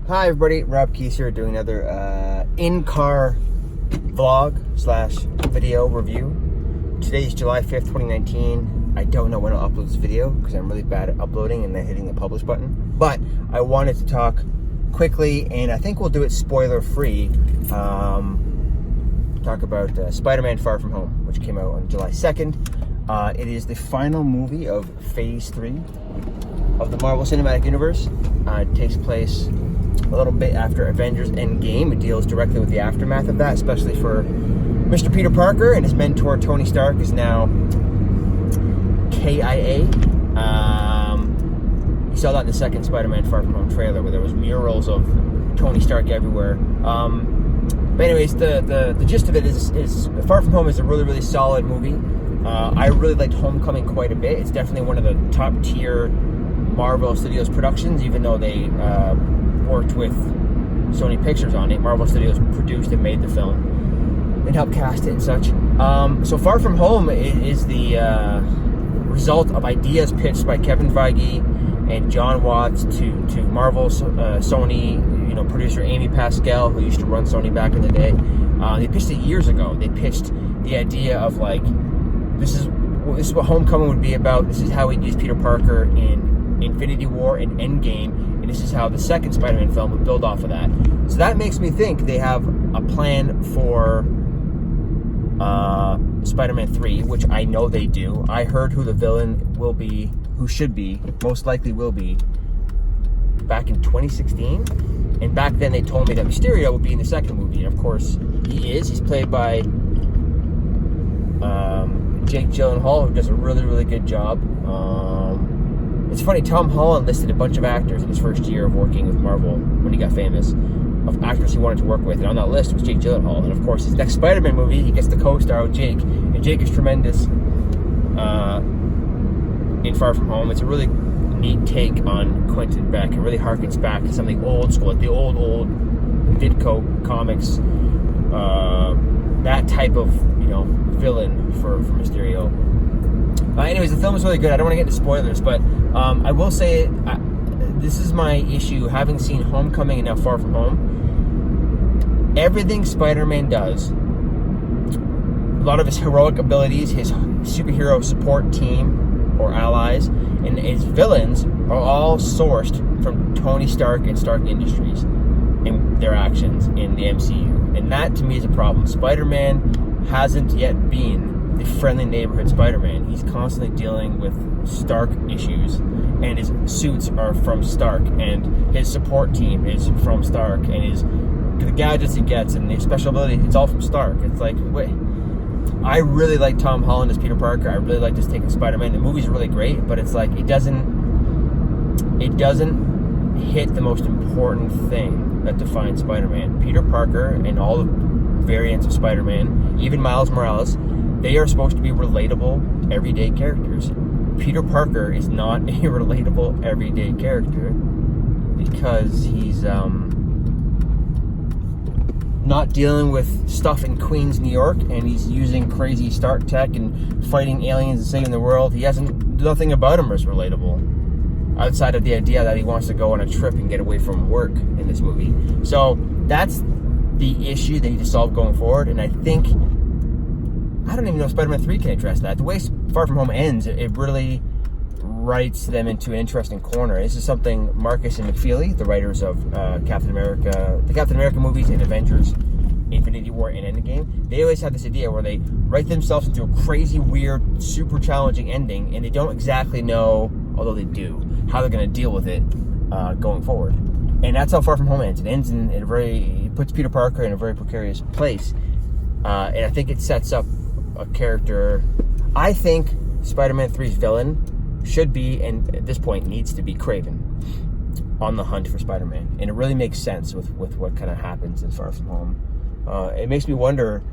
Hi everybody, Rob Keys here doing another in-car vlog slash video review. Today is July 5th, 2019. I don't know when I'll upload this video because I'm really bad at uploading and then hitting the publish button. But I wanted to talk quickly, and I think we'll do it spoiler-free. Talk about Spider-Man Far From Home, which came out on July 2nd. It is the final movie of Phase 3 of the Marvel Cinematic Universe. It takes place a little bit after Avengers Endgame. It deals directly with the aftermath of that, especially for Mr. Peter Parker, and his mentor Tony Stark is now KIA. You saw that in the second Spider-Man Far From Home trailer, where there was murals of Tony Stark everywhere. But anyways, the gist of it is Far From Home is a really, really solid movie. I really liked Homecoming quite a bit. It's definitely one of the top tier Marvel Studios productions, even though they worked with Sony Pictures on it. Marvel Studios produced and made the film and helped cast it and such. So Far From Home is the result of ideas pitched by Kevin Feige and John Watts to Marvel, Sony, producer Amy Pascal, who used to run Sony back in the day. They pitched it years ago. They pitched the idea of like, this is what Homecoming would be about. This is how we'd use Peter Parker in Infinity War and Endgame, and this is how the second Spider-Man film would build off of that. So that makes me think they have a plan for Spider-Man 3, which I know they do. I heard who the villain will be, who should be, most likely will be, back in 2016. And back then they told me that Mysterio would be in the second movie, and of course he is. He's played by Jake Gyllenhaal, who does a really, really good job. It's funny, Tom Holland listed a bunch of actors in his first year of working with Marvel when he got famous, of actors he wanted to work with, and on that list was Jake Gyllenhaal. And of course, his next Spider-Man movie, he gets to co-star with Jake, and Jake is tremendous in Far From Home. It's a really neat take on Quentin Beck. It really harkens back to something old school, like the old Ditko comics, that type of villain for Mysterio. Anyways, the film is really good. I don't want to get into spoilers, but I will say this is my issue, having seen Homecoming and now Far From Home. Everything Spider-Man does, a lot of his heroic abilities, his superhero support team or allies, and his villains are all sourced from Tony Stark and Stark Industries and their actions in the MCU. And that, to me, is a problem. Spider-Man hasn't yet been the friendly neighborhood Spider-Man. He's constantly dealing with Stark issues, and his suits are from Stark, and his support team is from Stark, and the gadgets he gets and the special ability, it's all from Stark. It's like, wait, I really like Tom Holland as Peter Parker. I really like this take on Spider-Man. The movie's really great, but it's like it doesn't hit the most important thing that defines Spider-Man. Peter Parker and all the variants of Spider-Man, even Miles Morales, they are supposed to be relatable, everyday characters. Peter Parker is not a relatable, everyday character because he's not dealing with stuff in Queens, New York, and he's using crazy Stark tech and fighting aliens and saving the world. Nothing about him is relatable, outside of the idea that he wants to go on a trip and get away from work in this movie. So that's the issue they need to solve going forward, and I don't even know if Spider-Man 3 can address that. The way Far From Home ends, it really writes them into an interesting corner. This is something Marcus and McFeely, the writers of the Captain America movies and Avengers, Infinity War, and Endgame, they always have this idea where they write themselves into a crazy, weird, super challenging ending, and they don't exactly know, although they do, how they're going to deal with it going forward. And that's how Far From Home ends. It ends it puts Peter Parker in a very precarious place. And I think it sets up a character. I think Spider-Man 3's villain should be, and at this point needs to be, Kraven on the hunt for Spider-Man. And it really makes sense with what kind of happens in Far From Home. It makes me wonder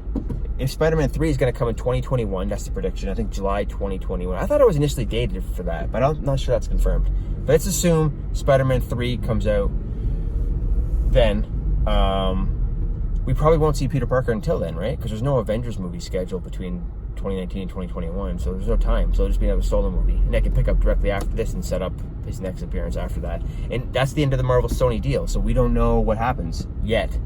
if Spider-Man 3 is going to come in 2021. That's the prediction. I think July 2021. I thought it was initially dated for that, but I'm not sure that's confirmed. But let's assume Spider-Man 3 comes out then. We probably won't see Peter Parker until then, right? Because there's no Avengers movie scheduled between 2019 and 2021, so there's no time. So it'll just be another solo movie. And I can pick up directly after this and set up his next appearance after that. And that's the end of the Marvel Sony deal. So we don't know what happens yet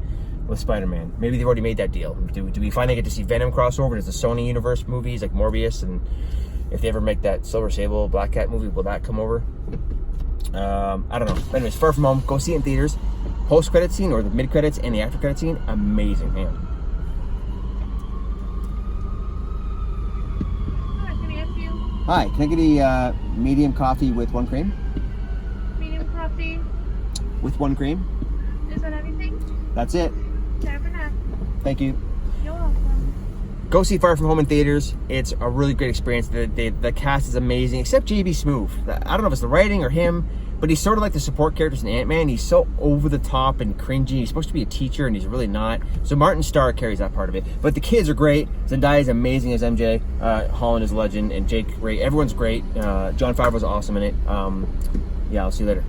with Spider-Man. Maybe they've already made that deal. Do we finally get to see Venom crossover? Does the Sony universe movies like Morbius, and if they ever make that Silver Sable Black Cat movie, will that come over? I don't know. But anyways, Far From Home, go see it in theaters. Post-credit scene, or the mid-credits and the after-credit scene, amazing, man. Hi, can I help you? Hi, can I get a medium coffee with 1 cream? Medium coffee. With 1 cream? Is that everything? That's it. Time for now. Thank you. You're welcome. Go see Far From Home in theaters. It's a really great experience. The cast is amazing, except JB Smoove. I don't know if it's the writing or him, but he's sort of like the support characters in Ant-Man. He's so over the top and cringy. He's supposed to be a teacher, and he's really not. So Martin Starr carries that part of it. But the kids are great. Zendaya is amazing as MJ. Holland is a legend, and Jake Ray. Everyone's great. Jon Favreau's awesome in it. Yeah, I'll see you later.